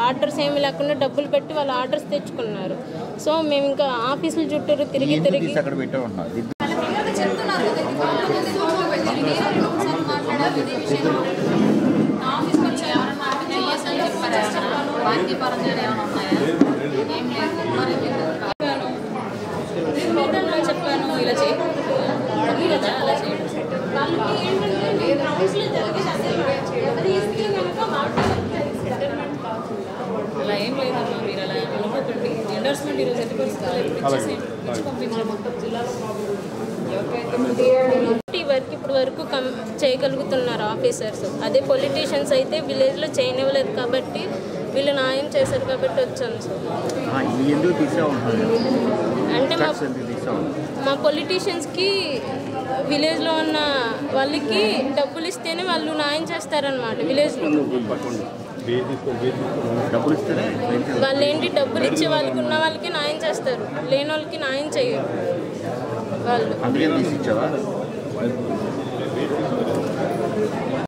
Orders ఏమి లేకుండా డబ్బులు పెట్టి వాళ్ళు ఆర్డర్స్ తెచ్చుకున్నారు. సో మేము ఇంకా ఆఫీసుల చుట్టూరు తిరిగి చెప్పాను ఇలా అలా ఏం లేదమ్మా, మీరు అలా అనుకోకండి. ఎండోర్స్మెంట్ ఈరోజు ఎట్టి పరిస్థితుల్లో వర్క్ ఇప్పుడు వరకు చేయగలుగుతున్నారు ఆఫీసర్స్. అదే పొలిటీషియన్స్ అయితే విలేజ్లో చేయనివ్వలేదు కాబట్టి వీళ్ళు న్యాయం చేశారు కాబట్టి వచ్చాను సార్. అంటే మా పొలిటీషియన్స్కి విలేజ్లో ఉన్న వాళ్ళకి డబ్బులు ఇస్తేనే వాళ్ళు న్యాయం చేస్తారనమాట. విలేజ్లో వాళ్ళు ఏంటి డబ్బులు ఇచ్చే వాళ్ళకి ఉన్న వాళ్ళకి న్యాయం చేస్తారు, లేని వాళ్ళకి న్యాయం చేయరు వాళ్ళు.